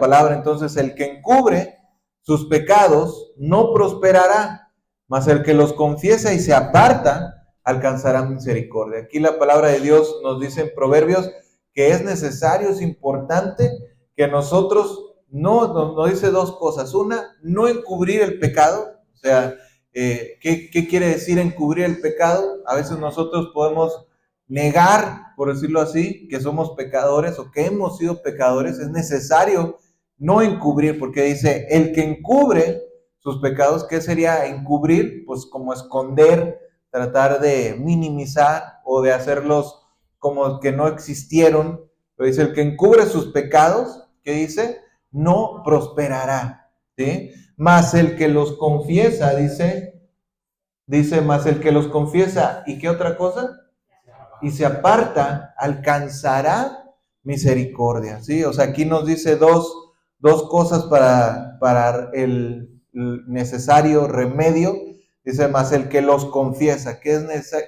palabra, entonces el que encubre sus pecados no prosperará, mas el que los confiesa y se aparta alcanzará misericordia. Aquí la palabra de Dios nos dice en Proverbios que es necesario, es importante que nosotros nos dice dos cosas. Una, no encubrir el pecado. O sea, ¿qué quiere decir encubrir el pecado? A veces nosotros podemos negar, por decirlo así, que somos pecadores o que hemos sido pecadores. Es necesario no encubrir, porque dice, el que encubre sus pecados, ¿qué sería encubrir? Pues como esconder, tratar de minimizar o de hacerlos como que no existieron. Pero dice, el que encubre sus pecados, ¿qué dice? No prosperará, ¿sí? Mas el que los confiesa, dice, más el que los confiesa, ¿y qué otra cosa? Y se aparta, alcanzará misericordia, ¿sí? O sea, aquí nos dice dos cosas para el necesario remedio. Dice, más el que los confiesa. ¿Qué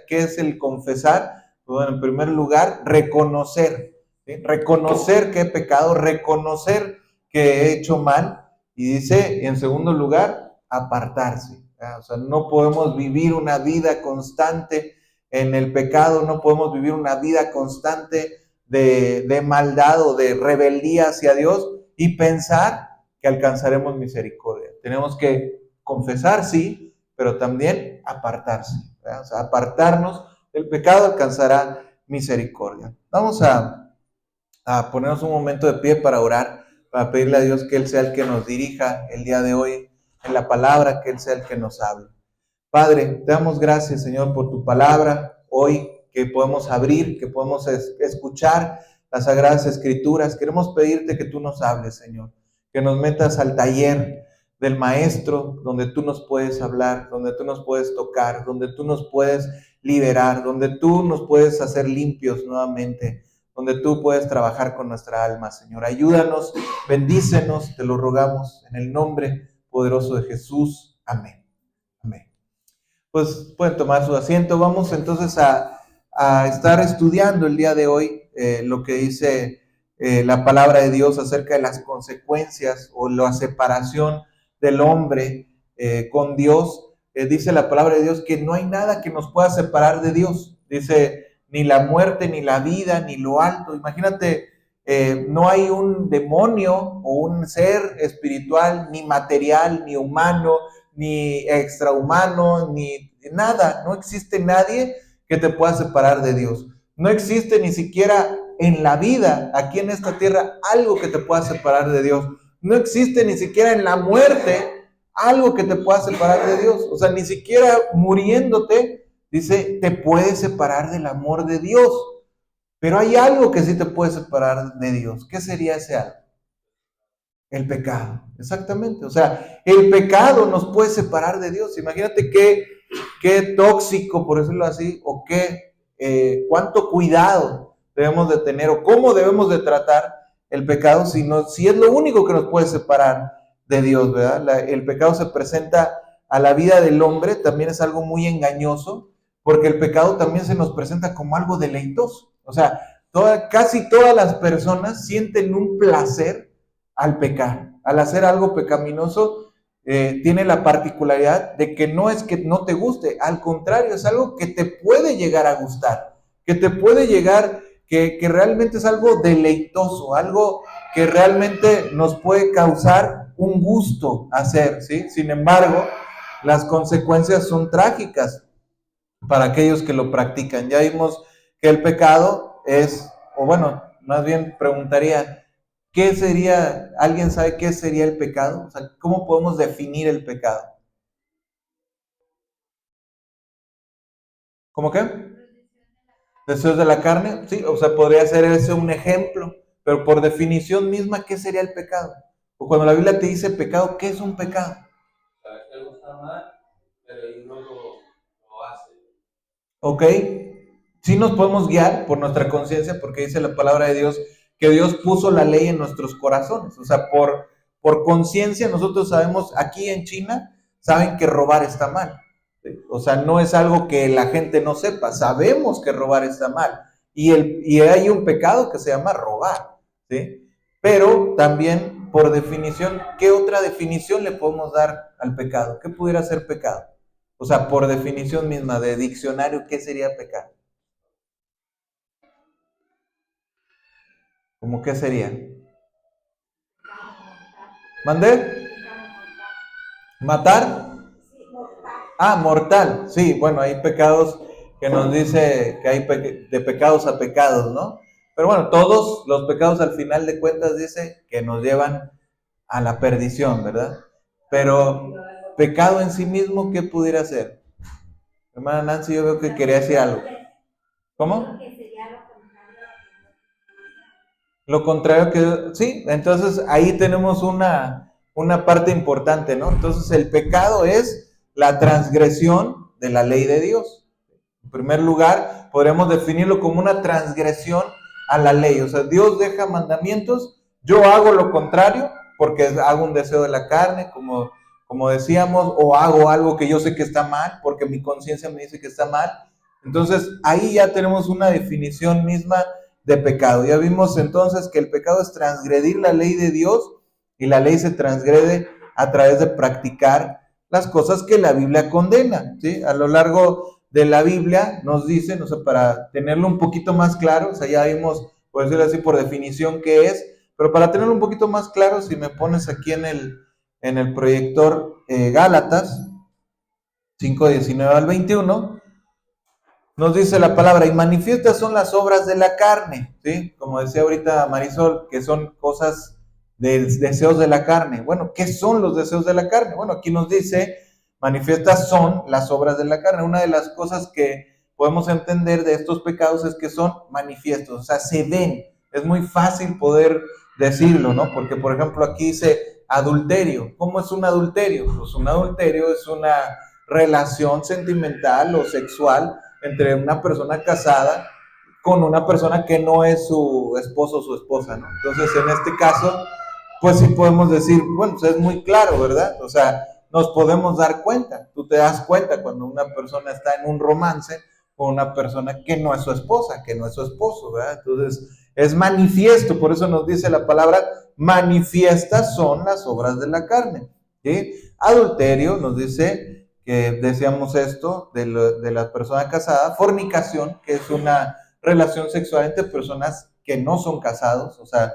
es el confesar? Bueno, en primer lugar, reconocer, ¿sí? Reconocer que he pecado, reconocer que he hecho mal. Y dice, en segundo lugar, apartarse, ¿verdad? O sea, no podemos vivir una vida constante en el pecado, no podemos vivir una vida constante de maldad o de rebeldía hacia Dios y pensar que alcanzaremos misericordia. Tenemos que confesar, sí, pero también apartarse, ¿verdad? O sea, apartarnos del pecado alcanzará misericordia. Vamos a ponernos un momento de pie para orar, para pedirle a Dios que Él sea el que nos dirija el día de hoy en la palabra, que Él sea el que nos hable. Padre, te damos gracias, Señor, por tu palabra hoy, que podemos abrir, que podemos escuchar las Sagradas Escrituras. Queremos pedirte que tú nos hables, Señor, que nos metas al taller del Maestro, donde tú nos puedes hablar, donde tú nos puedes tocar, donde tú nos puedes liberar, donde tú nos puedes hacer limpios nuevamente, donde tú puedes trabajar con nuestra alma, Señor. Ayúdanos, bendícenos, te lo rogamos, en el nombre poderoso de Jesús. Amén. Amén. Pues pueden tomar su asiento. Vamos entonces a estar estudiando el día de hoy lo que dice la palabra de Dios acerca de las consecuencias o la separación del hombre con Dios. Dice la palabra de Dios que no hay nada que nos pueda separar de Dios. Dice, ni la muerte, ni la vida, ni lo alto. Imagínate, no hay un demonio o un ser espiritual, ni material, ni humano, ni extrahumano, ni nada. No existe nadie que te pueda separar de Dios. No existe ni siquiera en la vida, aquí en esta tierra, algo que te pueda separar de Dios. No existe ni siquiera en la muerte algo que te pueda separar de Dios. O sea, ni siquiera muriéndote, dice, te puede separar del amor de Dios. Pero hay algo que sí te puede separar de Dios. ¿Qué sería ese algo? El pecado, exactamente. O sea, el pecado nos puede separar de Dios. Imagínate qué tóxico, por decirlo así, o cuánto cuidado debemos de tener, o cómo debemos de tratar el pecado, si es lo único que nos puede separar de Dios, ¿verdad? El pecado se presenta a la vida del hombre, también es algo muy engañoso, porque el pecado también se nos presenta como algo deleitoso. O sea, casi todas las personas sienten un placer al pecar, al hacer algo pecaminoso. Tiene la particularidad de que no es que no te guste, al contrario, es algo que te puede llegar a gustar, que te puede llegar, que realmente es algo deleitoso, algo que realmente nos puede causar un gusto hacer, ¿sí? Sin embargo, las consecuencias son trágicas para aquellos que lo practican. Ya vimos que el pecado es, o bueno, más bien preguntaría, ¿qué sería, alguien sabe qué sería el pecado? O sea, ¿cómo podemos definir el pecado? ¿Cómo qué? Deseos de la carne, sí, o sea, podría ser ese un ejemplo, pero por definición misma, ¿qué sería el pecado? O cuando la Biblia te dice pecado, ¿qué es un pecado? Sabes que algo está mal, pero uno lo hace. ¿Ok? Sí nos podemos guiar por nuestra conciencia, porque dice la palabra de Dios que Dios puso la ley en nuestros corazones. O sea, por conciencia nosotros sabemos, aquí en China, saben que robar está mal. ¿Sí? O sea, no es algo que la gente no sepa, sabemos que robar está mal. Y hay un pecado que se llama robar, ¿sí? Pero también por definición, ¿qué otra definición le podemos dar al pecado? ¿Qué pudiera ser pecado? O sea, por definición misma de diccionario, ¿qué sería pecado? ¿Cómo qué sería? ¿Mandé? ¿Matar? Ah, mortal. Sí, bueno, hay pecados que nos dice que hay de pecados a pecados, ¿no? Pero bueno, todos los pecados al final de cuentas dice que nos llevan a la perdición, ¿verdad? Pero pecado en sí mismo, ¿qué pudiera ser? Hermana Nancy, yo veo que quería decir algo. ¿Cómo? Lo contrario que, sí, entonces ahí tenemos una parte importante, ¿no? Entonces el pecado es la transgresión de la ley de Dios. En primer lugar, podríamos definirlo como una transgresión a la ley. O sea, Dios deja mandamientos, yo hago lo contrario porque hago un deseo de la carne, como decíamos, o hago algo que yo sé que está mal porque mi conciencia me dice que está mal. Entonces ahí ya tenemos una definición misma de pecado. Ya vimos entonces que el pecado es transgredir la ley de Dios y la ley se transgrede a través de practicar las cosas que la Biblia condena, ¿sí? A lo largo de la Biblia nos dicen, o sea, para tenerlo un poquito más claro, o sea, ya vimos, por decirlo así, por definición qué es, pero para tenerlo un poquito más claro, si me pones aquí en el proyector Gálatas 5:19 al 21, nos dice la palabra, y manifiestas son las obras de la carne, ¿sí? Como decía ahorita Marisol, que son cosas de deseos de la carne. Bueno, ¿qué son los deseos de la carne? Bueno, aquí nos dice, manifiestas son las obras de la carne. Una de las cosas que podemos entender de estos pecados es que son manifiestos, o sea, se ven. Es muy fácil poder decirlo, ¿no? Porque, por ejemplo, aquí dice adulterio. ¿Cómo es un adulterio? Pues un adulterio es una relación sentimental o sexual entre una persona casada con una persona que no es su esposo o su esposa, ¿no? Entonces, en este caso, pues sí podemos decir, bueno, pues es muy claro, ¿verdad? O sea, nos podemos dar cuenta. Tú te das cuenta cuando una persona está en un romance con una persona que no es su esposa, que no es su esposo, ¿verdad? Entonces, es manifiesto, por eso nos dice la palabra, manifiestas son las obras de la carne, ¿sí? Adulterio, nos dice que decíamos esto de la persona casada, fornicación, que es una relación sexual entre personas que no son casados, o sea,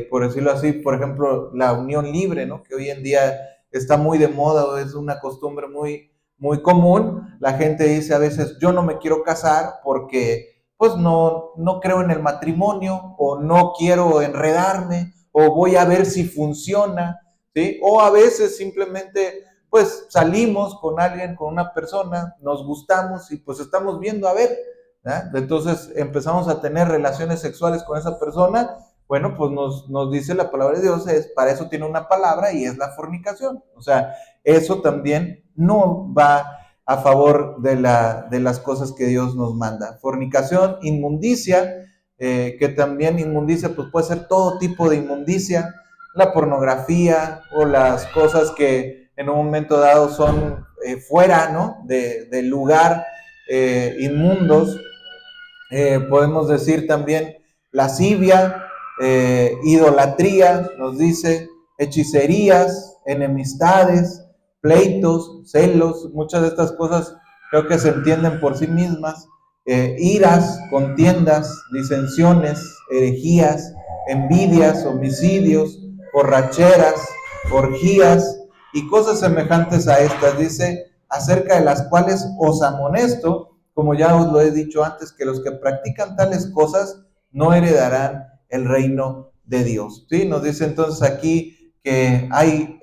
por decirlo así, por ejemplo, la unión libre, ¿no? Que hoy en día está muy de moda, o es una costumbre muy común. La gente dice a veces, yo no me quiero casar porque pues no creo en el matrimonio, o no quiero enredarme, o voy a ver si funciona, ¿sí? O a veces simplemente pues salimos con alguien, con una persona, nos gustamos y pues estamos viendo a ver, ¿verdad? Entonces empezamos a tener relaciones sexuales con esa persona. Bueno, pues nos dice la palabra de Dios, para eso tiene una palabra y es la fornicación. O sea, eso también no va a favor de las cosas que Dios nos manda. Fornicación, inmundicia, que también inmundicia pues puede ser todo tipo de inmundicia, la pornografía o las cosas que en un momento dado son fuera, ¿no? Del lugar, inmundos. Podemos decir también lascivia, idolatría, nos dice, hechicerías, enemistades, pleitos, celos, muchas de estas cosas creo que se entienden por sí mismas, iras, contiendas, disensiones, herejías, envidias, homicidios, borracheras, orgías y cosas semejantes a estas, dice, acerca de las cuales os amonesto, como ya os lo he dicho antes, que los que practican tales cosas no heredarán el reino de Dios. ¿Sí? Nos dice entonces aquí que hay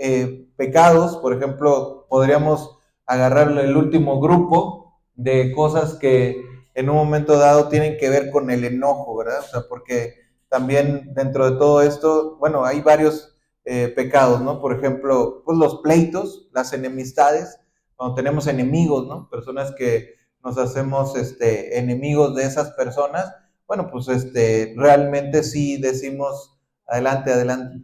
pecados, por ejemplo, podríamos agarrar el último grupo de cosas que en un momento dado tienen que ver con el enojo, ¿verdad? O sea, porque también dentro de todo esto, bueno, hay varios pecados, ¿no? Por ejemplo, pues los pleitos, las enemistades, cuando tenemos enemigos, ¿no? Personas que nos hacemos enemigos de esas personas, bueno, pues realmente sí decimos, adelante, adelante,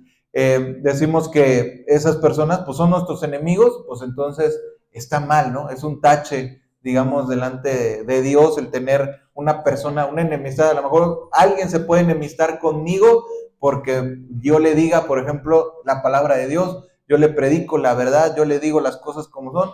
decimos que esas personas pues son nuestros enemigos, pues entonces está mal, ¿no? Es un tache, digamos, delante de Dios el tener una persona, una enemistad. A lo mejor alguien se puede enemistar conmigo porque yo le diga, por ejemplo, la palabra de Dios, yo le predico la verdad, yo le digo las cosas como son,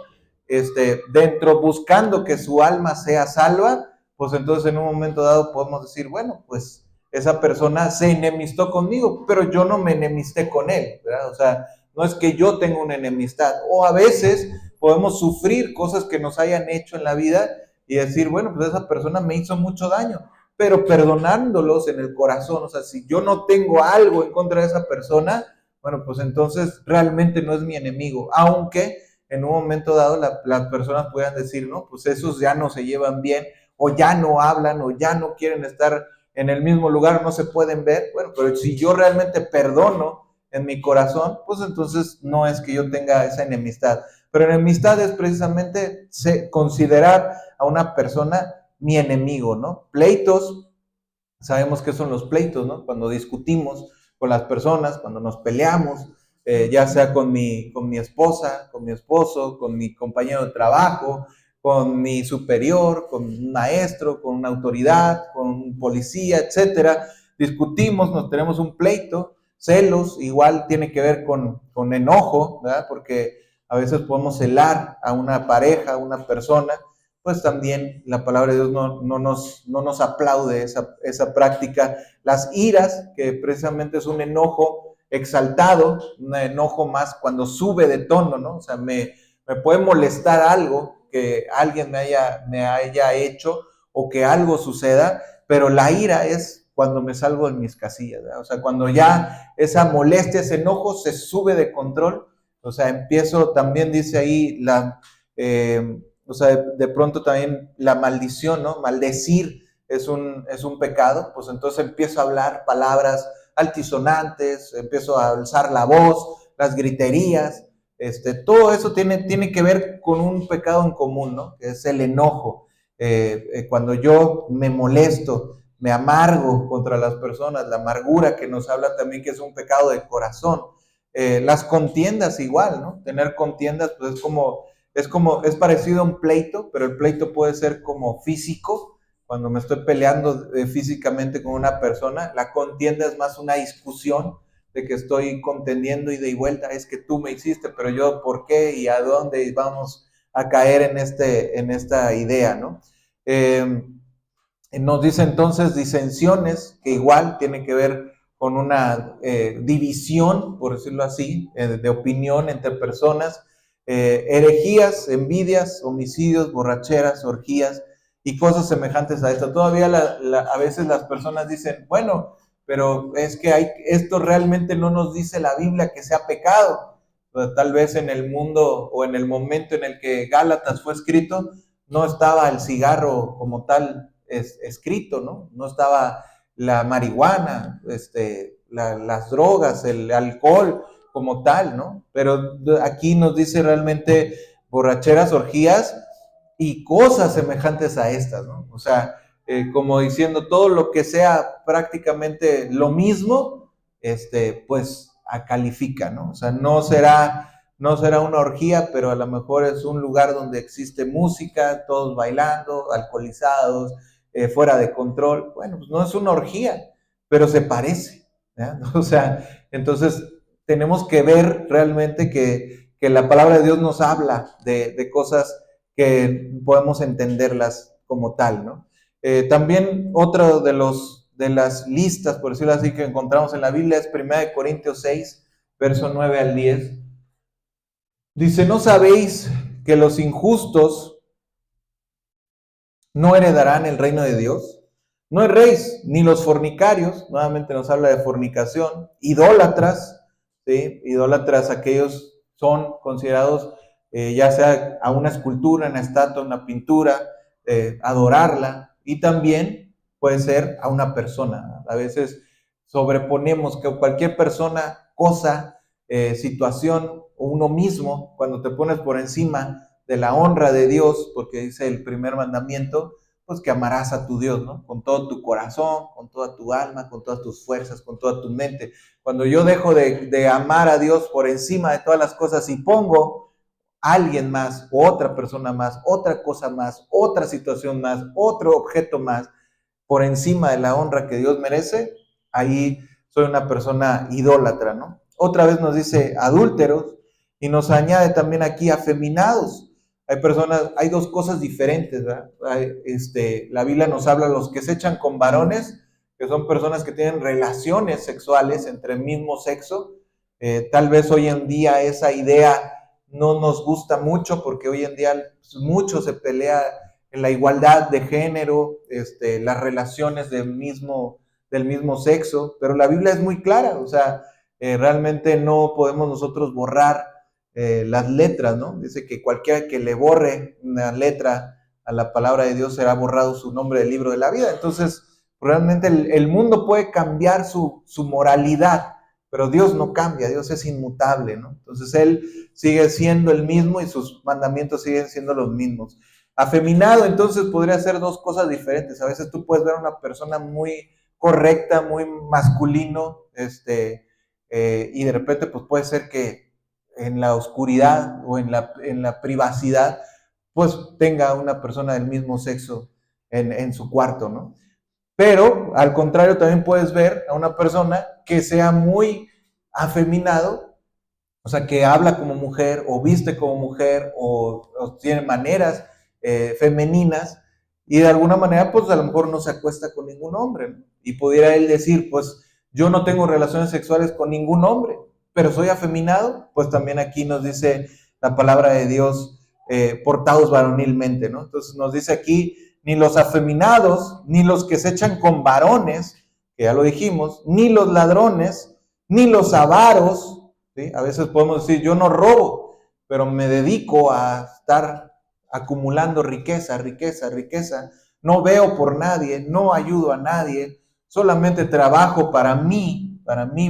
dentro buscando que su alma sea salva, pues entonces en un momento dado podemos decir, bueno, pues esa persona se enemistó conmigo, pero yo no me enemisté con él, ¿verdad? O sea, no es que yo tenga una enemistad, o a veces podemos sufrir cosas que nos hayan hecho en la vida y decir, bueno, pues esa persona me hizo mucho daño, pero perdonándolos en el corazón, o sea, si yo no tengo algo en contra de esa persona, bueno, pues entonces realmente no es mi enemigo, aunque en un momento dado las personas puedan decir, no, pues esos ya no se llevan bien, o ya no hablan, o ya no quieren estar en el mismo lugar, no se pueden ver, bueno, pero si yo realmente perdono en mi corazón, pues entonces no es que yo tenga esa enemistad, pero enemistad es precisamente considerar a una persona mi enemigo, ¿no? Pleitos, sabemos qué son los pleitos, ¿no? Cuando discutimos con las personas, cuando nos peleamos, ya sea con mi esposa, con mi esposo, con mi compañero de trabajo, con mi superior, con un maestro, con una autoridad, con un policía, etcétera. Discutimos, nos tenemos un pleito, celos, igual tiene que ver con enojo, ¿verdad? Porque a veces podemos celar a una pareja, a una persona, pues también la palabra de Dios no nos aplaude esa práctica. Las iras, que precisamente es un enojo exaltado, un enojo más cuando sube de tono, ¿no? O sea, me puede molestar algo que alguien me haya hecho o que algo suceda, pero la ira es cuando me salgo de mis casillas, ¿verdad? O sea, cuando ya esa molestia, ese enojo se sube de control, o sea, empiezo, también dice ahí o sea, de pronto también la maldición, ¿no? Maldecir es un pecado, pues entonces empiezo a hablar palabras altisonantes, empiezo a alzar la voz, las griterías, todo eso tiene que ver con un pecado en común, ¿no? Que es el enojo. Cuando yo me molesto, me amargo contra las personas, la amargura que nos habla también que es un pecado del corazón. Las contiendas igual, ¿no? Tener contiendas, pues es parecido a un pleito, pero el pleito puede ser como físico, cuando me estoy peleando físicamente con una persona. La contienda es más una discusión de que estoy contendiendo ida y vuelta, es que tú me hiciste, pero yo, ¿por qué? ¿Y a dónde vamos a caer en esta idea, ¿no? Nos dice entonces disensiones, que igual tiene que ver con una división, por decirlo así, de opinión entre personas, herejías, envidias, homicidios, borracheras, orgías y cosas semejantes a esto. Todavía a veces las personas dicen, bueno, pero es que esto realmente no nos dice la Biblia que sea pecado. Pero tal vez en el mundo o en el momento en el que Gálatas fue escrito, no estaba el cigarro como tal escrito, ¿no? No estaba la marihuana, las drogas, el alcohol como tal, ¿no? Pero aquí nos dice realmente borracheras, orgías y cosas semejantes a estas, ¿no? O sea, como diciendo todo lo que sea prácticamente lo mismo, pues califica, ¿no? O sea, no será una orgía, pero a lo mejor es un lugar donde existe música, todos bailando, alcoholizados, fuera de control. Bueno, pues no es una orgía, pero se parece, ¿ya? O sea, entonces tenemos que ver realmente que la palabra de Dios nos habla de cosas que podemos entenderlas como tal, ¿no? También otro de las listas, por decirlo así, que encontramos en la Biblia es 1 Corintios 6, verso 9 al 10. Dice, ¿no sabéis que los injustos no heredarán el reino de Dios? No erréis, ni los fornicarios, nuevamente nos habla de fornicación, idólatras, ¿sí? Idólatras, aquellos son considerados, ya sea a una escultura, una estatua, una pintura, adorarla, y también puede ser a una persona. A veces sobreponemos que cualquier persona, cosa, situación, o uno mismo, cuando te pones por encima de la honra de Dios, porque dice el primer mandamiento, pues que amarás a tu Dios, ¿no? Con todo tu corazón, con toda tu alma, con todas tus fuerzas, con toda tu mente. Cuando yo dejo de amar a Dios por encima de todas las cosas y pongo a alguien más, otra persona más, otra cosa más, otra situación más, otro objeto más, por encima de la honra que Dios merece, ahí soy una persona idólatra, ¿no? Otra vez nos dice adúlteros y nos añade también aquí afeminados. Hay personas, hay dos cosas diferentes, ¿verdad? La Biblia nos habla de los que se echan con varones, que son personas que tienen relaciones sexuales entre el mismo sexo. Tal vez hoy en día esa idea no nos gusta mucho porque hoy en día mucho se pelea en la igualdad de género, las relaciones del mismo sexo, pero la Biblia es muy clara, o sea, realmente no podemos nosotros borrar las letras, ¿no? Dice que cualquiera que le borre una letra a la palabra de Dios será borrado su nombre del libro de la vida. Entonces, realmente el mundo puede cambiar su moralidad, pero Dios no cambia, Dios es inmutable, ¿no? Entonces Él sigue siendo el mismo y sus mandamientos siguen siendo los mismos. Afeminado, entonces, podría ser dos cosas diferentes. A veces tú puedes ver a una persona muy correcta, muy masculino, y de repente pues puede ser que en la oscuridad o en la privacidad, pues tenga una persona del mismo sexo en su cuarto, ¿no? Pero al contrario, también puedes ver a una persona que sea muy afeminado, o sea, que habla como mujer o viste como mujer o tiene maneras femeninas y de alguna manera, pues a lo mejor no se acuesta con ningún hombre, ¿no? Y pudiera él decir, pues yo no tengo relaciones sexuales con ningún hombre, pero soy afeminado, pues también aquí nos dice la palabra de Dios, portados varonilmente, ¿no? Entonces nos dice aquí, ni los afeminados, ni los que se echan con varones, que ya lo dijimos, ni los ladrones, ni los avaros, ¿sí? A veces podemos decir, yo no robo, pero me dedico a estar acumulando riqueza, riqueza, riqueza. No veo por nadie, no ayudo a nadie, solamente trabajo para mí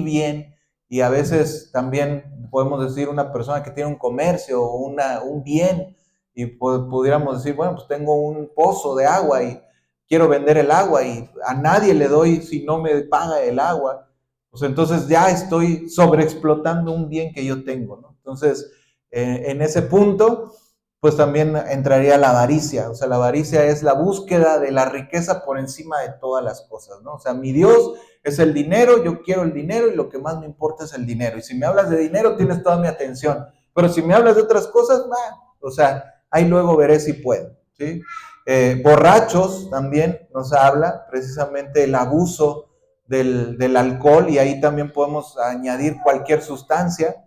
bien. Y a veces también podemos decir una persona que tiene un comercio o un bien y pudiéramos decir, bueno, pues tengo un pozo de agua y quiero vender el agua y a nadie le doy si no me paga el agua. Pues entonces ya estoy sobreexplotando un bien que yo tengo, ¿no? Entonces, en ese punto, pues también entraría la avaricia. O sea, la avaricia es la búsqueda de la riqueza por encima de todas las cosas, ¿no? O sea, mi Dios es el dinero, yo quiero el dinero y lo que más me importa es el dinero. Y si me hablas de dinero, tienes toda mi atención. Pero si me hablas de otras cosas, o sea, ahí luego veré si puedo, ¿sí? Borrachos también nos habla precisamente el abuso del alcohol y ahí también podemos añadir cualquier sustancia,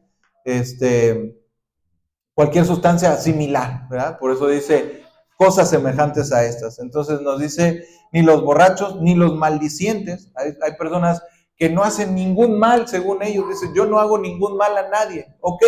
cualquier sustancia similar, ¿verdad? Por eso dice cosas semejantes a estas. Entonces nos dice, ni los borrachos, ni los maldicientes. Hay personas que no hacen ningún mal, según ellos. Dicen, yo no hago ningún mal a nadie. Ok,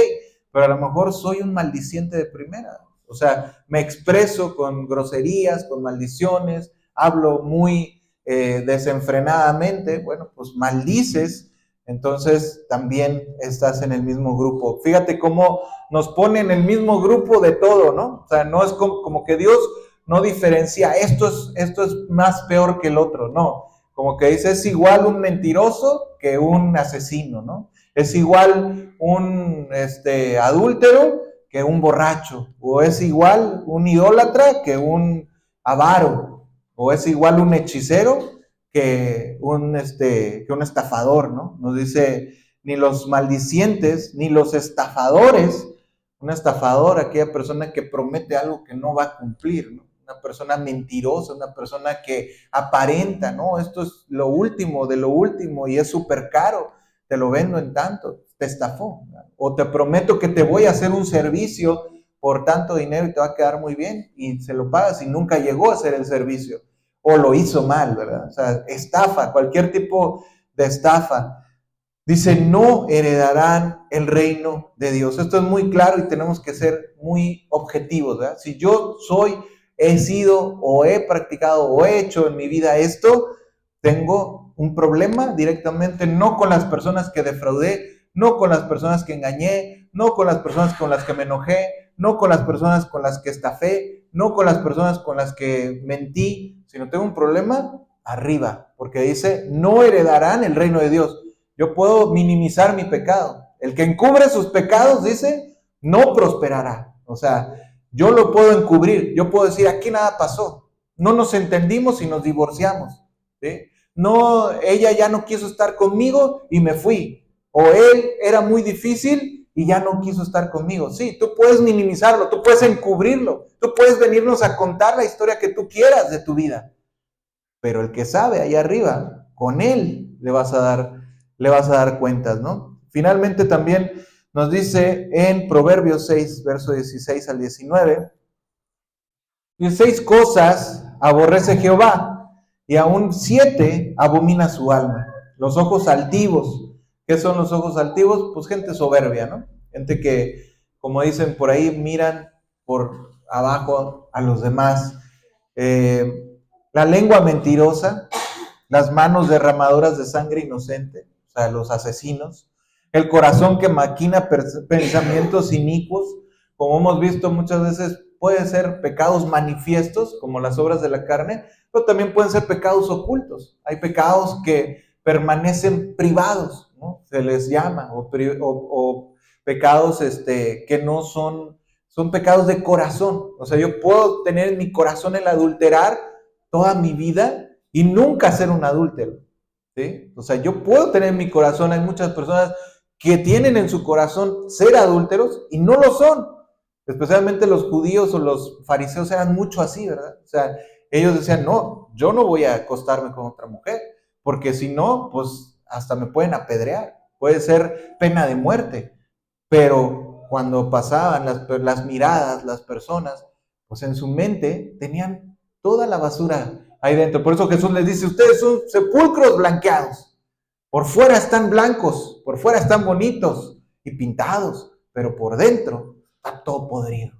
pero a lo mejor soy un maldiciente de primera. O sea, me expreso con groserías, con maldiciones, hablo muy desenfrenadamente. Bueno, pues maldices, entonces también estás en el mismo grupo. Fíjate cómo nos pone en el mismo grupo de todo, ¿no? O sea, no es como que Dios no diferencia, esto es más peor que el otro, no. Como que dice, es igual un mentiroso que un asesino, ¿no? Es igual un adúltero que un borracho, o es igual un idólatra que un avaro, o es igual un hechicero que un estafador, ¿no? Nos dice, ni los maldicientes, ni los estafadores. Un estafador, aquella persona que promete algo que no va a cumplir, ¿no? Una persona mentirosa, una persona que aparenta, ¿no? Esto es lo último de lo último y es súper caro, te lo vendo en tanto, te estafó, ¿no? O te prometo que te voy a hacer un servicio por tanto dinero y te va a quedar muy bien y se lo pagas y nunca llegó a hacer el servicio o lo hizo mal, ¿verdad? O sea, estafa, cualquier tipo de estafa. Dice, no heredarán el reino de Dios. Esto es muy claro y tenemos que ser muy objetivos, ¿verdad? Si yo he sido o he practicado o he hecho en mi vida esto, tengo un problema directamente no con las personas que defraudé, no con las personas que engañé, no con las personas con las que me enojé, no con las personas con las que estafé, no con las personas con las que mentí, sino tengo un problema arriba, porque dice, no heredarán el reino de Dios. Yo puedo minimizar mi pecado. El que encubre sus pecados, dice, no prosperará. O sea, yo lo puedo encubrir. Yo puedo decir, aquí nada pasó. No nos entendimos y nos divorciamos, ¿sí? no, ella ya no quiso estar conmigo y me fui. O él era muy difícil y ya no quiso estar conmigo. Sí, tú puedes minimizarlo, tú puedes encubrirlo, tú puedes venirnos a contar la historia que tú quieras de tu vida. Pero el que sabe allá arriba, con él le vas a dar cuentas, ¿no? Finalmente también nos dice en Proverbios 6, verso 16 al 19, 16 cosas aborrece Jehová, y aún 7 abomina su alma. Los ojos altivos. ¿Qué son los ojos altivos? Pues gente soberbia, ¿no? Gente que, como dicen por ahí, miran por abajo a los demás. La lengua mentirosa, las manos derramadoras de sangre inocente, o sea, los asesinos. El corazón que maquina pensamientos inicuos, como hemos visto muchas veces, puede ser pecados manifiestos, como las obras de la carne, pero también pueden ser pecados ocultos. Hay pecados que permanecen privados, ¿no? Se les llama, o pecados que no son pecados de corazón. O sea, yo puedo tener en mi corazón el adulterar toda mi vida y nunca ser un adúltero, ¿sí? O sea, yo puedo tener en mi corazón, hay muchas personas que tienen en su corazón ser adúlteros y no lo son. Especialmente los judíos o los fariseos eran mucho así, ¿verdad? O sea, ellos decían, no, yo no voy a acostarme con otra mujer, porque si no, pues hasta me pueden apedrear, puede ser pena de muerte. Pero cuando pasaban las miradas, las personas, pues en su mente tenían toda la basura ahí dentro. Por eso Jesús les dice, ustedes son sepulcros blanqueados. Por fuera están blancos, por fuera están bonitos y pintados, pero por dentro está todo podrido,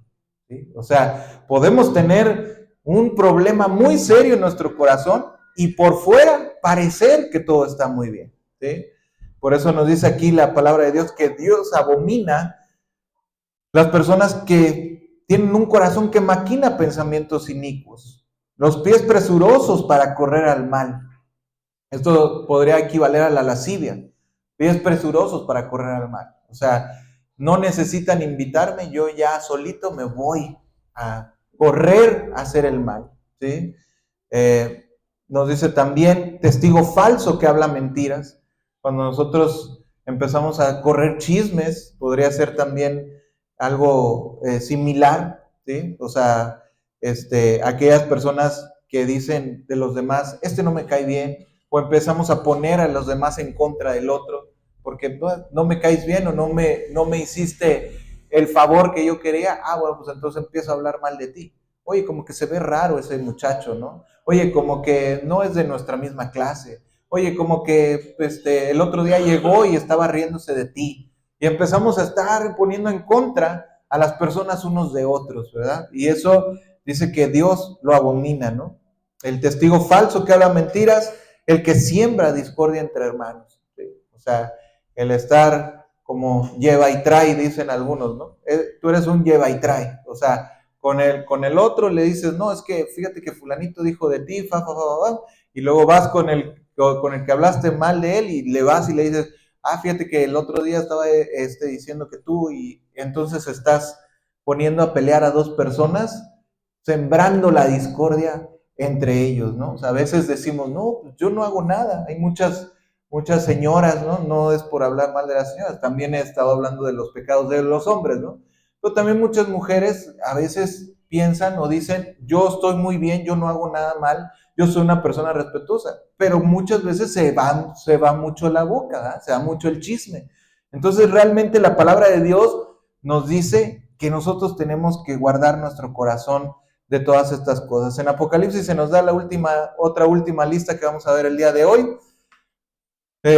¿sí? O sea, podemos tener un problema muy serio en nuestro corazón y por fuera parecer que todo está muy bien, ¿sí? Por eso nos dice aquí la palabra de Dios que Dios abomina las personas que tienen un corazón que maquina pensamientos inicuos, los pies presurosos para correr al mal. Esto podría equivaler a la lascivia, pies presurosos para correr al mal. O sea, no necesitan invitarme, yo ya solito me voy a correr a hacer el mal, ¿sí? Nos dice también testigo falso que habla mentiras. Cuando nosotros empezamos a correr chismes, podría ser también algo similar, ¿sí? O sea, aquellas personas que dicen de los demás, no me cae bien, o empezamos a poner a los demás en contra del otro, porque no me caes bien o no me hiciste el favor que yo quería, bueno, pues entonces empiezo a hablar mal de ti. Oye, como que se ve raro ese muchacho, ¿no? Oye, como que no es de nuestra misma clase. Oye, como que el otro día llegó y estaba riéndose de ti. Y empezamos a estar poniendo en contra a las personas unos de otros, ¿verdad? Y eso dice que Dios lo abomina, ¿no? El testigo falso que habla mentiras, el que siembra discordia entre hermanos, ¿sí? O sea, el estar como lleva y trae, dicen algunos, ¿no? Tú eres un lleva y trae, o sea, con el otro le dices, no, es que fíjate que fulanito dijo de ti, y luego vas con el que hablaste mal de él y le vas y le dices, fíjate que el otro día estaba diciendo que tú, y entonces estás poniendo a pelear a dos personas, sembrando la discordia entre ellos, ¿no? O sea, a veces decimos, no, pues yo no hago nada. Hay muchas señoras, ¿no? No es por hablar mal de las señoras, también he estado hablando de los pecados de los hombres, ¿no? Pero también muchas mujeres a veces piensan o dicen, yo estoy muy bien, yo no hago nada mal, yo soy una persona respetuosa, pero muchas veces se va mucho la boca, ¿verdad? Se va mucho el chisme. Entonces realmente la palabra de Dios nos dice que nosotros tenemos que guardar nuestro corazón de todas estas cosas. En Apocalipsis se nos da otra última lista que vamos a ver el día de hoy.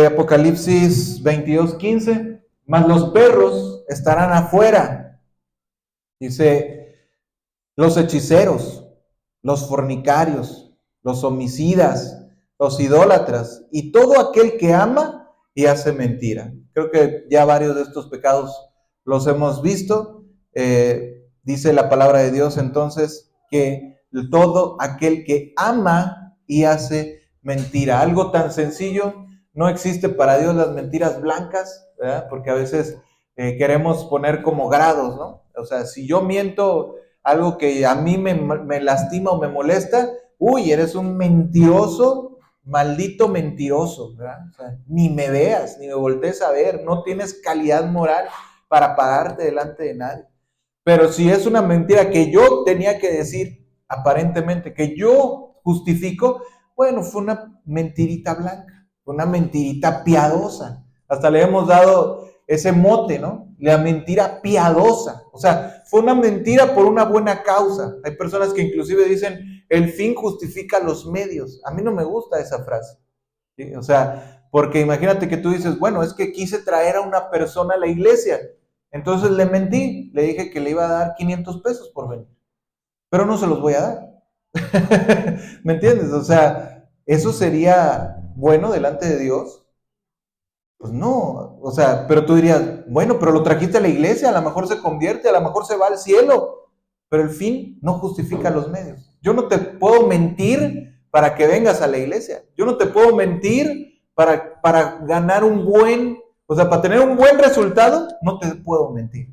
Apocalipsis 22:15, mas los perros estarán afuera. Dice, los hechiceros, los fornicarios, los homicidas, los idólatras y todo aquel que ama y hace mentira. Creo que ya varios de estos pecados los hemos visto. Dice la palabra de Dios entonces que todo aquel que ama y hace mentira. Algo tan sencillo, no existe para Dios las mentiras blancas, ¿verdad? Porque a veces queremos poner como grados, ¿no? O sea, si yo miento algo que a mí me lastima o me molesta, uy, eres un mentiroso maldito mentiroso, ¿verdad? O sea, ni me veas, ni me voltees a ver, no tienes calidad moral para pararte delante de nadie. Pero si es una mentira que yo tenía que decir, aparentemente, que yo justifico, bueno, fue una mentirita blanca, fue una mentirita piadosa. Hasta le hemos dado ese mote, ¿no? La mentira piadosa. O sea, fue una mentira por una buena causa. Hay personas que inclusive dicen, el fin justifica los medios. A mí no me gusta esa frase, ¿sí? O sea, porque imagínate que tú dices, bueno, es que quise traer a una persona a la iglesia. Entonces le mentí, le dije que le iba a dar 500 pesos por venir, pero no se los voy a dar. ¿Me entiendes? O sea, ¿eso sería bueno delante de Dios? Pues no, o sea, pero tú dirías, bueno, pero lo trajiste a la iglesia, a lo mejor se convierte, a lo mejor se va al cielo, pero el fin no justifica los medios. Yo no te puedo mentir para que vengas a la iglesia, yo no te puedo mentir para ganar un buen, o sea, para tener un buen resultado, no te puedo mentir.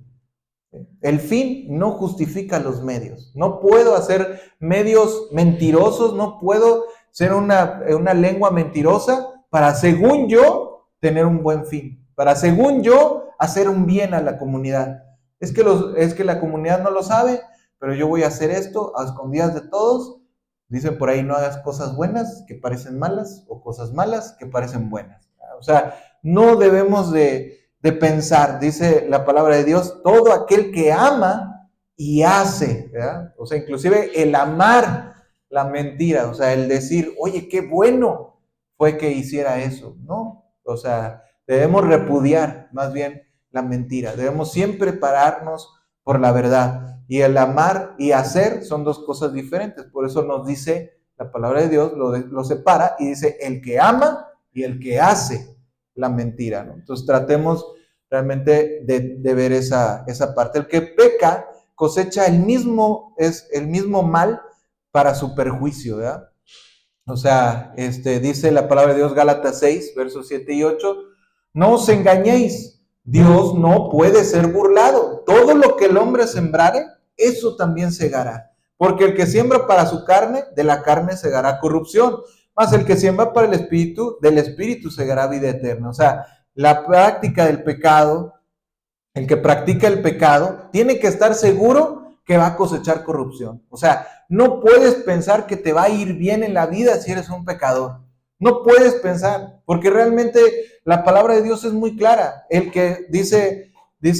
El fin no justifica los medios. No puedo hacer medios mentirosos, no puedo ser una lengua mentirosa para, según yo, tener un buen fin, para, según yo, hacer un bien a la comunidad. Es que la comunidad no lo sabe, pero yo voy a hacer esto a escondidas de todos. Dicen por ahí, no hagas cosas buenas que parecen malas o cosas malas que parecen buenas. O sea, no debemos de pensar, dice la palabra de Dios, todo aquel que ama y hace, ¿verdad? O sea, inclusive el amar la mentira, o sea, el decir, oye, qué bueno fue que hiciera eso, ¿no? O sea, debemos repudiar más bien la mentira, debemos siempre pararnos por la verdad, y el amar y hacer son dos cosas diferentes, por eso nos dice la palabra de Dios, lo separa y dice el que ama y el que hace la mentira, ¿no? Entonces tratemos realmente de ver esa parte. El que peca cosecha el mismo mal para su perjuicio, ¿verdad? O sea, dice la palabra de Dios, Gálatas 6, versos 7 y 8, no os engañéis, Dios no puede ser burlado. Todo lo que el hombre sembrare, eso también segará. Porque el que siembra para su carne, de la carne segará corrupción. Mas el que siembra para el espíritu, del espíritu segará vida eterna. O sea, la práctica del pecado, el que practica el pecado, tiene que estar seguro que va a cosechar corrupción. O sea, no puedes pensar que te va a ir bien en la vida si eres un pecador. No puedes pensar, porque realmente la palabra de Dios es muy clara. El que dice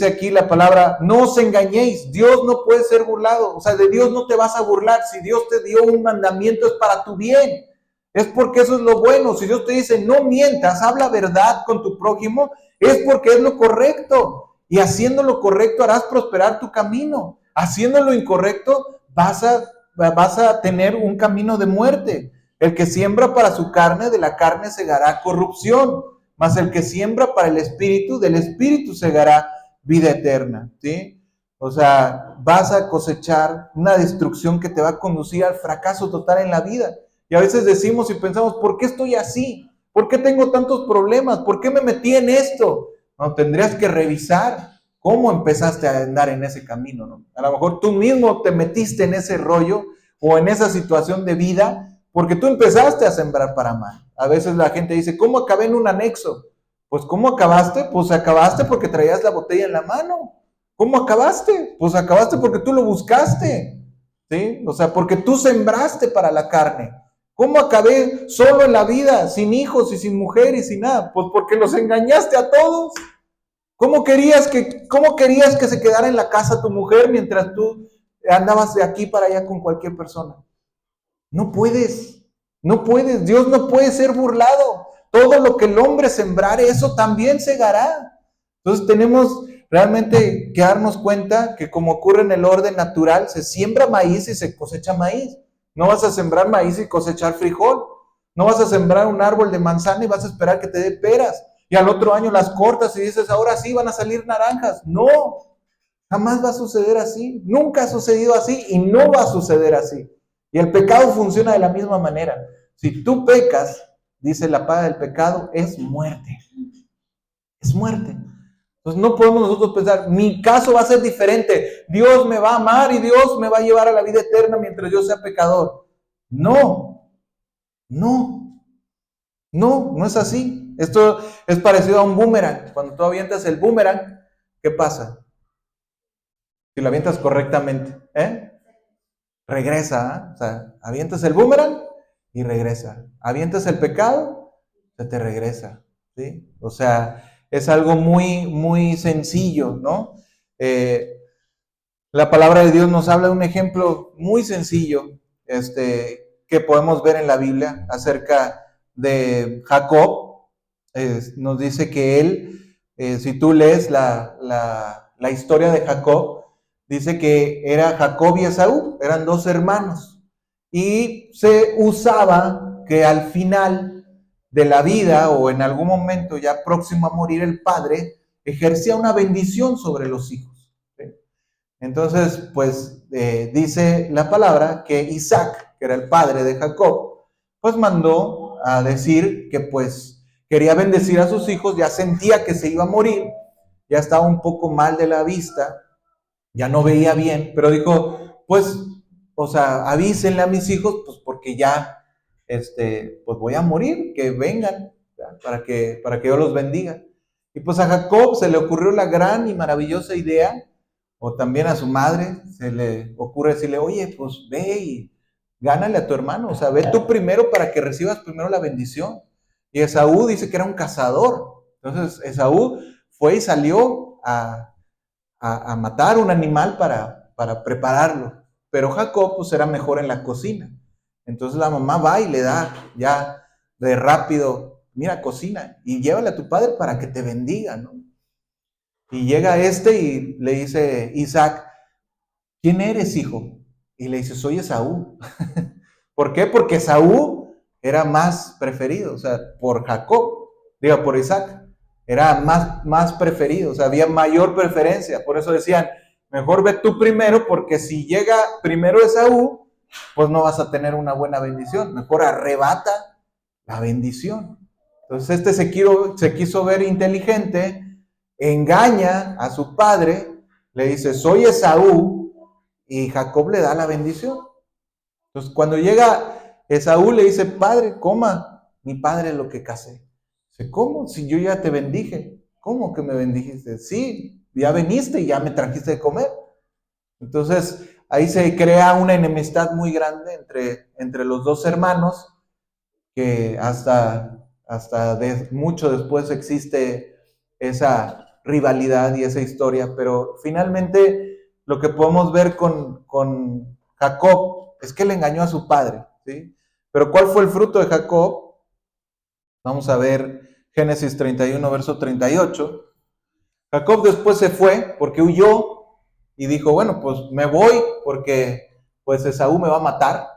aquí la palabra, no os engañéis, Dios no puede ser burlado. O sea, de Dios no te vas a burlar. Si Dios te dio un mandamiento es para tu bien. Es porque eso es lo bueno. Si Dios te dice, no mientas, habla verdad con tu prójimo, es porque es lo correcto. Y haciendo lo correcto harás prosperar tu camino. Haciendo lo incorrecto vas a tener un camino de muerte. El que siembra para su carne, de la carne segará corrupción. Mas el que siembra para el espíritu, del espíritu segará vida eterna. ¿Sí? O sea, vas a cosechar una destrucción que te va a conducir al fracaso total en la vida. Y a veces decimos y pensamos, ¿por qué estoy así? ¿Por qué tengo tantos problemas? ¿Por qué me metí en esto? No, tendrías que revisar cómo empezaste a andar en ese camino, ¿no? A lo mejor tú mismo te metiste en ese rollo o en esa situación de vida porque tú empezaste a sembrar para mal. A veces la gente dice, ¿cómo acabé en un anexo? Pues ¿cómo acabaste? Pues acabaste porque traías la botella en la mano. ¿Cómo acabaste? Pues acabaste porque tú lo buscaste, ¿sí? O sea, porque tú sembraste para la carne. ¿Cómo acabé solo en la vida, sin hijos y sin mujer y sin nada? Pues porque los engañaste a todos. ¿Cómo querías que se quedara en la casa tu mujer mientras tú andabas de aquí para allá con cualquier persona? No puedes, no puedes. Dios no puede ser burlado. Todo lo que el hombre sembrare, eso también segará. Entonces tenemos realmente que darnos cuenta que como ocurre en el orden natural, se siembra maíz y se cosecha maíz. No vas a sembrar maíz y cosechar frijol. No vas a sembrar un árbol de manzana y vas a esperar que te dé peras. Y al otro año las cortas y dices, ahora sí van a salir naranjas. No, jamás va a suceder así. Nunca ha sucedido así y no va a suceder así. Y el pecado funciona de la misma manera. Si tú pecas, dice la paga del pecado, es muerte. Es muerte. Entonces no podemos nosotros pensar, mi caso va a ser diferente. Dios me va a amar y Dios me va a llevar a la vida eterna mientras yo sea pecador. No, no. No, no es así. Esto es parecido a un boomerang. Cuando tú avientas el boomerang, ¿qué pasa? Si lo avientas correctamente, regresa, ¿ah? O sea, avientas el boomerang y regresa. Avientas el pecado, se te regresa, ¿sí? O sea, es algo muy, muy sencillo, ¿no? Eh, la palabra de Dios nos habla de un ejemplo muy sencillo, que podemos ver en la Biblia acerca de Jacob. Nos dice que él, si tú lees la historia de Jacob, dice que era Jacob y Esaú, eran dos hermanos. Y se usaba que al final de la vida o en algún momento ya próximo a morir el padre, ejercía una bendición sobre los hijos. ¿Sí? Entonces, pues dice la palabra que Isaac, que era el padre de Jacob, pues mandó a decir que pues quería bendecir a sus hijos, ya sentía que se iba a morir, ya estaba un poco mal de la vista, ya no veía bien, pero dijo, pues, o sea, avísenle a mis hijos, pues porque ya, pues voy a morir, que vengan, para que yo los bendiga. Y pues a Jacob se le ocurrió la gran y maravillosa idea, o también a su madre se le ocurre decirle, oye, pues ve y gánale a tu hermano, o sea, ve tú primero para que recibas primero la bendición. Y Esaú dice que era un cazador. Entonces Esaú fue y salió a matar un animal para prepararlo. Pero Jacob pues era mejor en la cocina. Entonces la mamá va y le da ya de rápido, mira, cocina y llévale a tu padre para que te bendiga, ¿no? Y llega y le dice Isaac, ¿quién eres, hijo? Y le dice, soy Esaú. ¿Por qué? Porque Esaú era más preferido, o sea, por Jacob, diga, por Isaac, era más preferido, o sea, había mayor preferencia. Por eso decían, mejor ve tú primero, porque si llega primero Esaú, pues no vas a tener una buena bendición. Mejor arrebata la bendición. Entonces se quiso ver inteligente, engaña a su padre, le dice, soy Esaú, y Jacob le da la bendición. Entonces, cuando llega Esaú, le dice, padre, coma, mi padre lo que casé. Dice, ¿cómo? Si yo ya te bendije. ¿Cómo que me bendijiste? Sí, ya viniste y ya me trajiste de comer. Entonces, ahí se crea una enemistad muy grande entre los dos hermanos, que hasta mucho después existe esa rivalidad y esa historia, pero finalmente lo que podemos ver con Jacob es que le engañó a su padre, ¿sí? Pero ¿cuál fue el fruto de Jacob? Vamos a ver Génesis 31, verso 38. Jacob después se fue porque huyó y dijo, bueno, pues me voy porque pues Esaú me va a matar.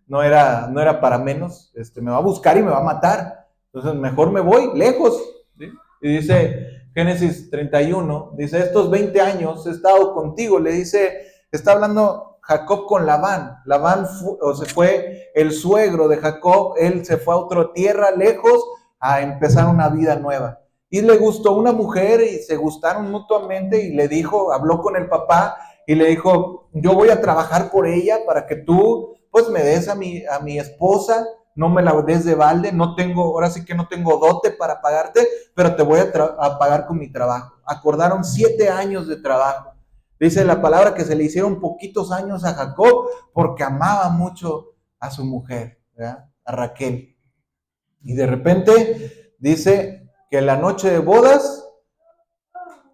No era para menos, me va a buscar y me va a matar. Entonces mejor me voy lejos. ¿Sí? Y dice Génesis 31, dice, estos 20 años he estado contigo, le dice, está hablando Jacob con Labán. Labán fue el suegro de Jacob, él se fue a otra tierra lejos a empezar una vida nueva. Y le gustó una mujer y se gustaron mutuamente y le dijo, habló con el papá y le dijo, yo voy a trabajar por ella para que tú pues me des a mi esposa, no me la des de balde, ahora sí que no tengo dote para pagarte, pero te voy a pagar con mi trabajo. Acordaron 7 años de trabajo. Dice la palabra que se le hicieron poquitos años a Jacob porque amaba mucho a su mujer, ¿verdad? A Raquel. Y de repente dice que la noche de bodas,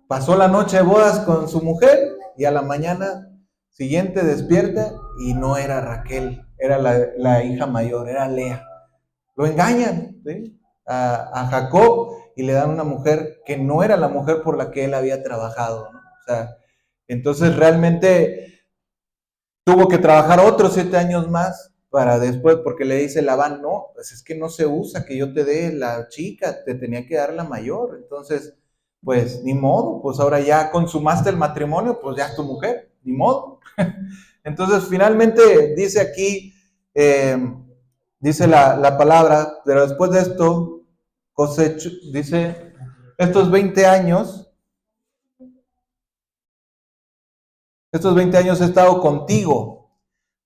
pasó la noche de bodas con su mujer y a la mañana siguiente despierta y no era Raquel, era la hija mayor, era Lea. Lo engañan, ¿sí? a Jacob y le dan una mujer que no era la mujer por la que él había trabajado, ¿no? O sea, entonces realmente tuvo que trabajar otros 7 años más para después, porque le dice Labán, no, pues es que no se usa que yo te dé la chica, te tenía que dar la mayor. Entonces, pues ni modo, pues ahora ya consumaste el matrimonio, pues ya es tu mujer, ni modo. Entonces, finalmente dice aquí, eh, dice la palabra, pero después de esto, cosecho, dice, estos 20 años he estado contigo.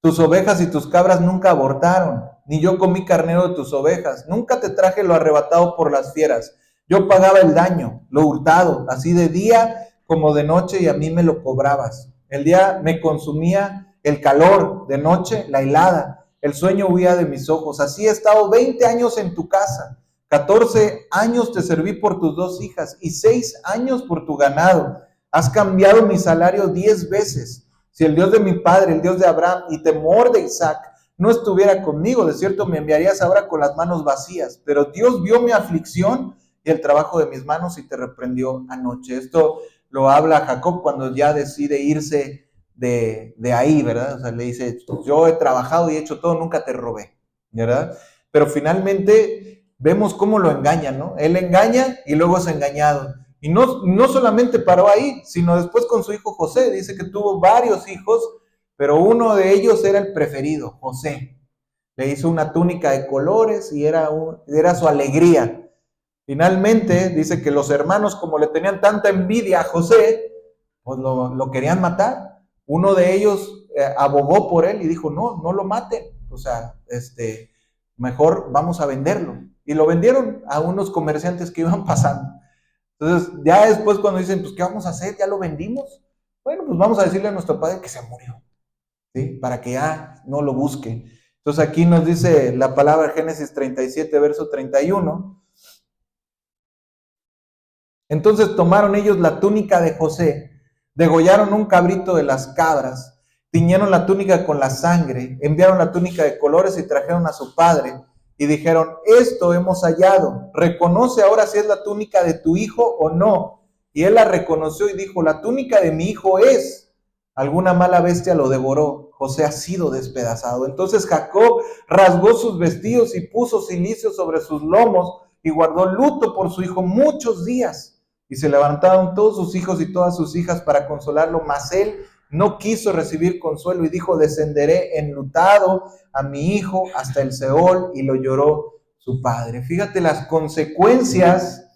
Tus ovejas y tus cabras nunca abortaron, ni yo comí carnero de tus ovejas. Nunca te traje lo arrebatado por las fieras. Yo pagaba el daño, lo hurtado, así de día como de noche, y a mí me lo cobrabas. El día me consumía el calor, de noche la helada. El sueño huía de mis ojos. Así he estado 20 años en tu casa. 14 años te serví por tus 2 hijas y 6 años por tu ganado. Has cambiado mi salario 10 veces. Si el Dios de mi padre, el Dios de Abraham y temor de Isaac no estuviera conmigo, de cierto me enviarías ahora con las manos vacías. Pero Dios vio mi aflicción y el trabajo de mis manos y te reprendió anoche. Esto lo habla Jacob cuando ya decide irse de ahí, ¿verdad? O sea, le dice, yo he trabajado y he hecho todo, nunca te robé, ¿verdad? Pero finalmente vemos cómo lo engañan, ¿no? Él engaña y luego es engañado. Y no solamente paró ahí, sino después con su hijo José. Dice que tuvo varios hijos, pero uno de ellos era el preferido, José. Le hizo una túnica de colores y era su alegría. Finalmente, dice que los hermanos, como le tenían tanta envidia a José, pues lo querían matar. Uno de ellos abogó por él y dijo, no lo maten. O sea, mejor vamos a venderlo. Y lo vendieron a unos comerciantes que iban pasando. Entonces, ya después cuando dicen, pues, ¿qué vamos a hacer? ¿Ya lo vendimos? Bueno, pues vamos a decirle a nuestro padre que se murió, ¿sí? Para que ya no lo busque. Entonces, aquí nos dice la palabra Génesis 37, verso 31. Entonces tomaron ellos la túnica de José, degollaron un cabrito de las cabras, tiñeron la túnica con la sangre, enviaron la túnica de colores y trajeron a su padre y dijeron, esto hemos hallado, reconoce ahora si es la túnica de tu hijo o no. Y él la reconoció y dijo, la túnica de mi hijo es. Alguna mala bestia lo devoró, José ha sido despedazado. Entonces Jacob rasgó sus vestidos y puso cilicio sobre sus lomos y guardó luto por su hijo muchos días. Y se levantaron todos sus hijos y todas sus hijas para consolarlo, mas él no quiso recibir consuelo y dijo, descenderé enlutado a mi hijo hasta el Seol, y lo lloró su padre. Fíjate las consecuencias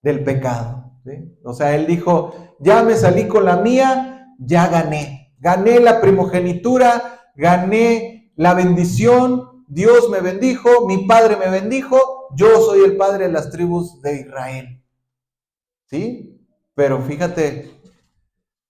del pecado, ¿sí? O sea, él dijo, ya me salí con la mía, ya gané la primogenitura, gané la bendición, Dios me bendijo, mi padre me bendijo, yo soy el padre de las tribus de Israel. ¿Sí? Pero fíjate,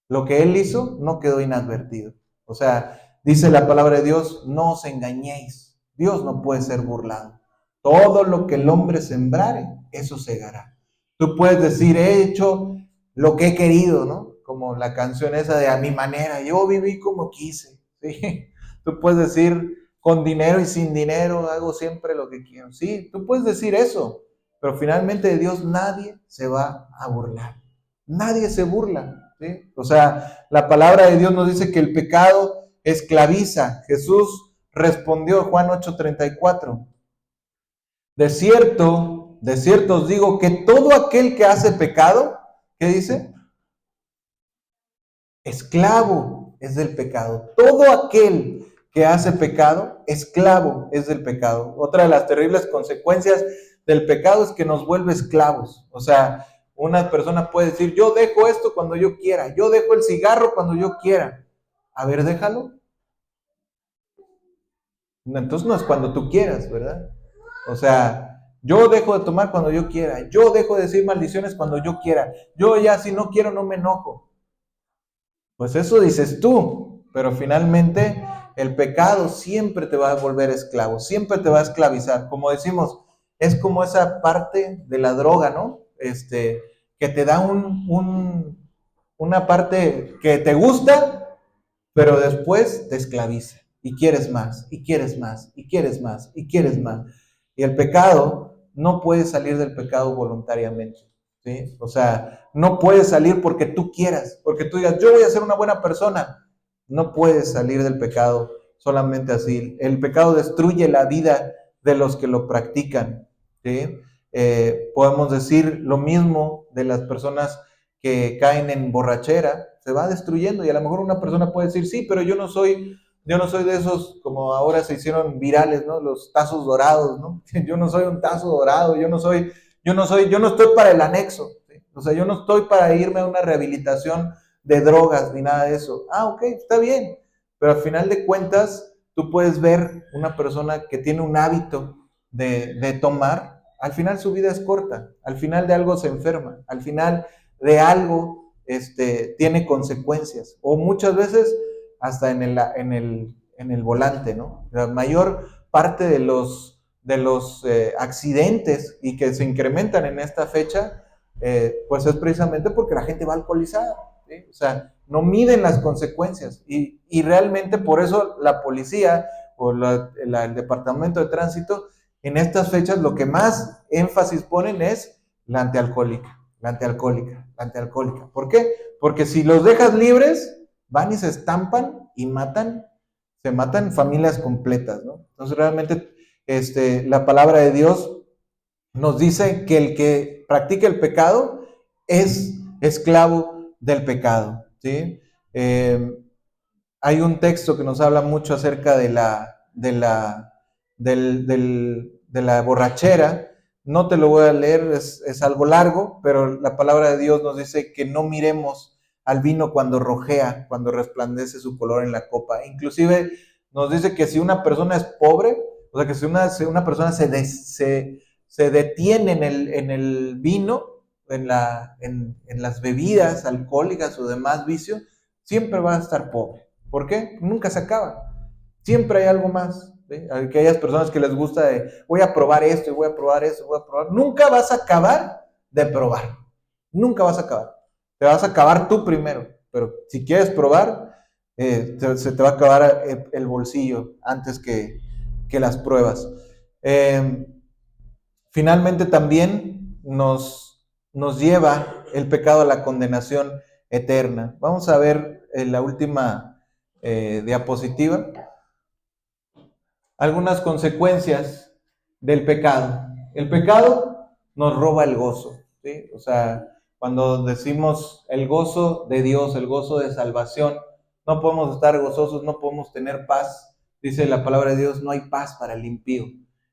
lo que él hizo no quedó inadvertido. O sea, dice la palabra de Dios, no os engañéis. Dios no puede ser burlado. Todo lo que el hombre sembrare, eso segará. Tú puedes decir, he hecho lo que he querido, ¿no? Como la canción esa de a mi manera, yo viví como quise, ¿sí? Tú puedes decir, con dinero y sin dinero hago siempre lo que quiero. Sí, tú puedes decir eso. Pero finalmente de Dios nadie se va a burlar. Nadie se burla, ¿sí? O sea, la palabra de Dios nos dice que el pecado esclaviza. Jesús respondió, Juan 8:34. De cierto os digo que todo aquel que hace pecado, ¿qué dice? Esclavo es del pecado. Todo aquel que hace pecado, esclavo es del pecado. Otra de las terribles consecuencias del pecado es que nos vuelve esclavos. O sea, una persona puede decir, yo dejo esto cuando yo quiera, yo dejo el cigarro cuando yo quiera. A ver, déjalo. Entonces no es cuando tú quieras, ¿verdad? O sea, yo dejo de tomar cuando yo quiera, yo dejo de decir maldiciones cuando yo quiera, yo ya si no quiero no me enojo. Pues eso dices tú, pero finalmente el pecado siempre te va a volver esclavo, siempre te va a esclavizar. Como decimos, es como esa parte de la droga, ¿no? Que te da una parte que te gusta, pero después te esclaviza. Y quieres más, y quieres más, y quieres más, y quieres más. Y el pecado, no puede salir del pecado voluntariamente, ¿sí? O sea, no puedes salir porque tú quieras, porque tú digas, yo voy a ser una buena persona. No puedes salir del pecado solamente así. El pecado destruye la vida de los que lo practican, ¿sí? Podemos decir lo mismo de las personas que caen en borrachera, se va destruyendo, y a lo mejor una persona puede decir, sí, pero yo no soy de esos, como ahora se hicieron virales, ¿no? Los tazos dorados, ¿no? Yo no soy un tazo dorado, yo no estoy para el anexo, ¿sí? O sea, yo no estoy para irme a una rehabilitación de drogas ni nada de eso. Ah, ok, está bien, pero al final de cuentas tú puedes ver una persona que tiene un hábito de tomar, al final su vida es corta, al final de algo se enferma, al final de algo tiene consecuencias, o muchas veces hasta en el volante, ¿no? La mayor parte de los accidentes y que se incrementan en esta fecha, pues es precisamente porque la gente va alcoholizada, ¿sí? O sea, no miden las consecuencias y realmente por eso la policía o el departamento de tránsito en estas fechas lo que más énfasis ponen es la antialcohólica, la antialcohólica, la antialcohólica. ¿Por qué? Porque si los dejas libres, van y se estampan y se matan familias completas, ¿no? Entonces realmente la palabra de Dios nos dice que el que practica el pecado es esclavo del pecado, ¿sí? Hay un texto que nos habla mucho acerca de la borrachera. No te lo voy a leer, es algo largo, pero la palabra de Dios nos dice que no miremos al vino cuando rojea, cuando resplandece su color en la copa. Inclusive nos dice que si una persona es pobre, o sea que si una persona se detiene en el vino, en las bebidas alcohólicas o demás vicios, siempre va a estar pobre. ¿Por qué? Nunca se acaba. Siempre hay algo más. ¿Sí? Aquellas personas que les gusta de voy a probar esto y voy a probar esto, voy a probar. Nunca vas a acabar de probar. Nunca vas a acabar. Te vas a acabar tú primero. Pero si quieres probar, se te va a acabar el bolsillo antes que las pruebas. Finalmente también nos lleva el pecado a la condenación eterna. Vamos a ver la última diapositiva. Algunas consecuencias del pecado. El pecado nos roba el gozo, ¿sí? O sea, cuando decimos el gozo de Dios, el gozo de salvación, no podemos estar gozosos, no podemos tener paz. Dice la palabra de Dios, no hay paz para el impío.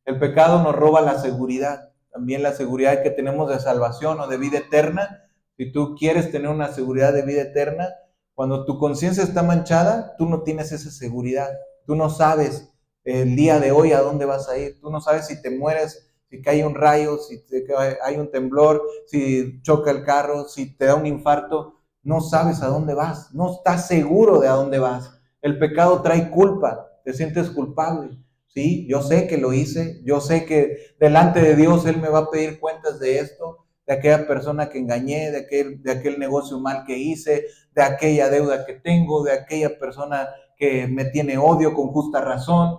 El pecado nos roba la seguridad, también la seguridad que tenemos de salvación o de vida eterna. Si tú quieres tener una seguridad de vida eterna, cuando tu conciencia está manchada, tú no tienes esa seguridad. Tú no sabes el día de hoy a dónde vas a ir. Tú no sabes si te mueres, si cae un rayo, si hay un temblor, si choca el carro, si te da un infarto. No sabes a dónde vas, no estás seguro de a dónde vas. El pecado trae culpa, te sientes culpable. Sí, yo sé que lo hice, yo sé que delante de Dios Él me va a pedir cuentas de esto, de aquella persona que engañé, de aquel negocio mal que hice, de aquella deuda que tengo, de aquella persona que me tiene odio con justa razón.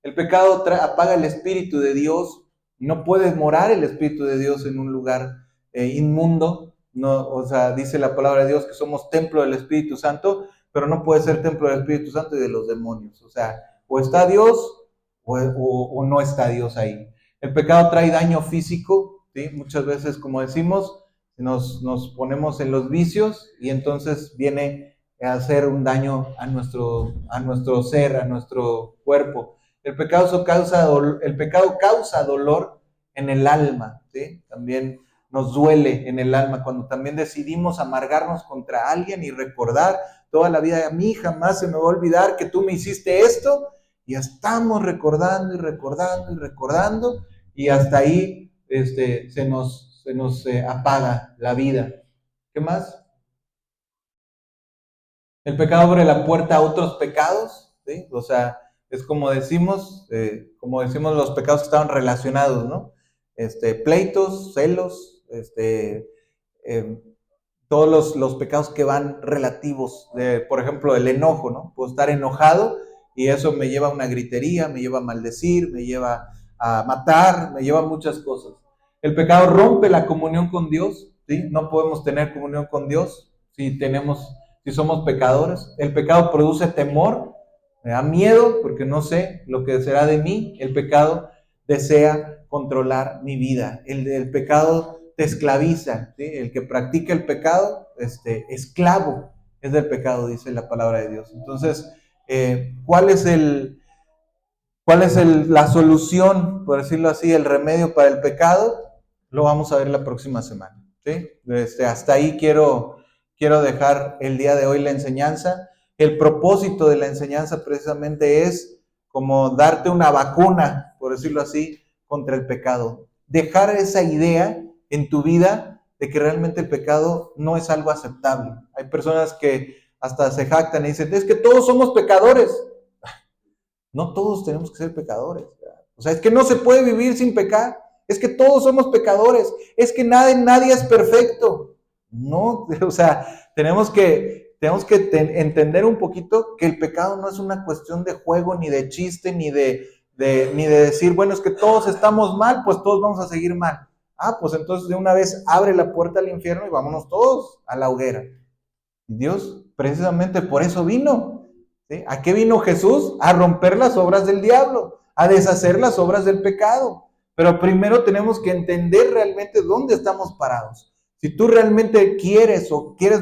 El pecado apaga el Espíritu de Dios. No puedes morar el Espíritu de Dios en un lugar inmundo. No, o sea, dice la palabra de Dios que somos templo del Espíritu Santo, pero no puede ser templo del Espíritu Santo y de los demonios. O sea, o está Dios o no está Dios ahí. El pecado trae daño físico, ¿sí? Muchas veces, como decimos, nos ponemos en los vicios y entonces viene a hacer un daño a nuestro ser, a nuestro cuerpo. El pecado causa dolor en el alma, ¿sí? También nos duele en el alma cuando también decidimos amargarnos contra alguien y recordar toda la vida, a mí jamás se me va a olvidar que tú me hiciste esto, y estamos recordando y recordando y recordando, y hasta ahí se nos apaga la vida. ¿Qué más? El pecado abre la puerta a otros pecados, ¿sí? O sea, es como decimos los pecados que estaban relacionados, ¿no? Pleitos, celos, todos los pecados que van relativos, por ejemplo, el enojo, ¿no? Puedo estar enojado y eso me lleva a una gritería, me lleva a maldecir, me lleva a matar, me lleva a muchas cosas. El pecado rompe la comunión con Dios, ¿sí? No podemos tener comunión con Dios si somos pecadores. El pecado produce temor, me da miedo porque no sé lo que será de mí. El pecado desea controlar mi vida. El pecado te esclaviza, ¿sí? El que practica el pecado, esclavo es del pecado, dice la palabra de Dios. Entonces, ¿cuál es la solución, por decirlo así, el remedio para el pecado? Lo vamos a ver la próxima semana, ¿sí? Hasta ahí quiero dejar el día de hoy la enseñanza. El propósito de la enseñanza precisamente es como darte una vacuna, por decirlo así, contra el pecado. Dejar esa idea en tu vida de que realmente el pecado no es algo aceptable. Hay personas que hasta se jactan y dicen, es que todos somos pecadores. No todos tenemos que ser pecadores. O sea, es que no se puede vivir sin pecar. Es que todos somos pecadores. Es que nadie es perfecto. No, o sea, tenemos que entender un poquito que el pecado no es una cuestión de juego, ni de chiste, ni de decir, bueno, es que todos estamos mal, pues todos vamos a seguir mal. Ah, pues entonces de una vez abre la puerta al infierno y vámonos todos a la hoguera. Dios precisamente por eso vino. ¿Sí? ¿A qué vino Jesús? A romper las obras del diablo, a deshacer las obras del pecado. Pero primero tenemos que entender realmente dónde estamos parados. Si tú realmente quieres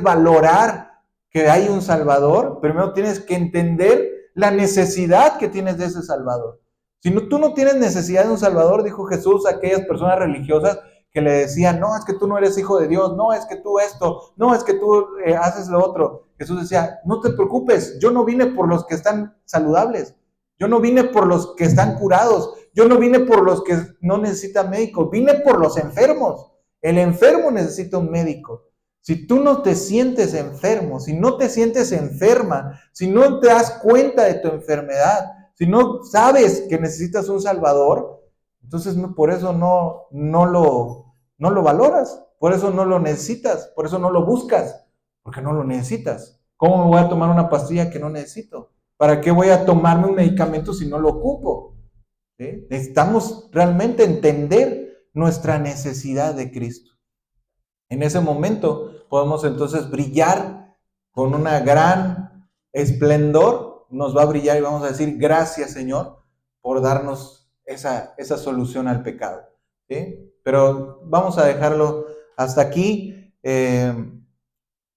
valorar que hay un Salvador, primero tienes que entender la necesidad que tienes de ese Salvador. Si no, tú no tienes necesidad de un Salvador, dijo Jesús a aquellas personas religiosas que le decían, no, es que tú no eres hijo de Dios, no, es que tú esto, no, es que tú haces lo otro. Jesús decía, no te preocupes, yo no vine por los que están saludables, yo no vine por los que están curados, yo no vine por los que no necesitan médico, vine por los enfermos. El enfermo necesita un médico. Si tú no te sientes enfermo, si no te sientes enferma, si no te das cuenta de tu enfermedad, si no sabes que necesitas un Salvador, entonces por eso no lo valoras, por eso no lo necesitas, por eso no lo buscas, porque no lo necesitas. ¿Cómo me voy a tomar una pastilla que no necesito? ¿Para qué voy a tomarme un medicamento si no lo ocupo? ¿Sí? Necesitamos realmente entender nuestra necesidad de Cristo. En ese momento podemos entonces brillar con una gran esplendor, nos va a brillar y vamos a decir, gracias Señor por darnos esa solución al pecado. ¿Sí? Pero vamos a dejarlo hasta aquí.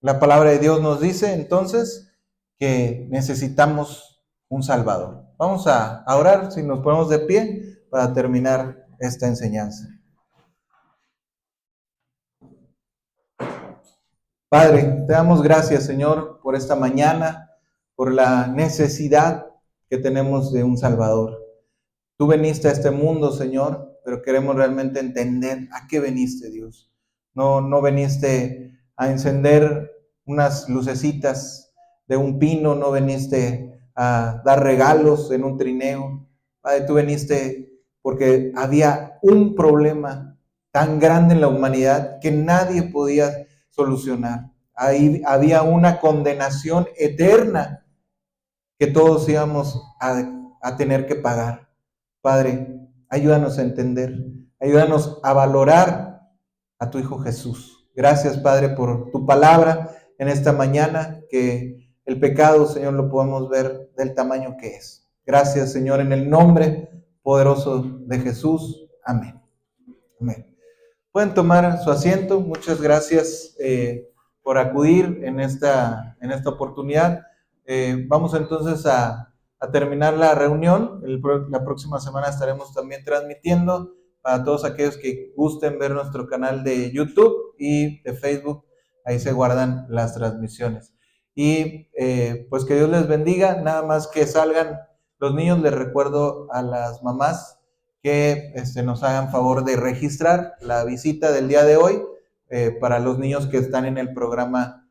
La palabra de Dios nos dice entonces que necesitamos un Salvador. Vamos a orar, si nos ponemos de pie, para terminar esta enseñanza. Padre, te damos gracias, Señor, por esta mañana, por la necesidad que tenemos de un Salvador. Tú veniste a este mundo, Señor, pero queremos realmente entender a qué veniste, Dios. No veniste a encender unas lucecitas de un pino, no veniste a dar regalos en un trineo. Padre, tú veniste porque había un problema tan grande en la humanidad que nadie podía solucionar. Ahí había una condenación eterna que todos íbamos a tener que pagar. Padre, ayúdanos a entender, ayúdanos a valorar a tu Hijo Jesús. Gracias, Padre, por tu palabra en esta mañana, que el pecado, Señor, lo podemos ver del tamaño que es. Gracias, Señor, en el nombre poderoso de Jesús. Amén. Amén. Pueden tomar su asiento. Muchas gracias por acudir en esta oportunidad. Vamos entonces a terminar la reunión. La próxima semana estaremos también transmitiendo para todos aquellos que gusten ver nuestro canal de YouTube y de Facebook. Ahí se guardan las transmisiones. Y pues que Dios les bendiga. Nada más que salgan los niños, les recuerdo a las mamás que nos hagan favor de registrar la visita del día de hoy para los niños que están en el programa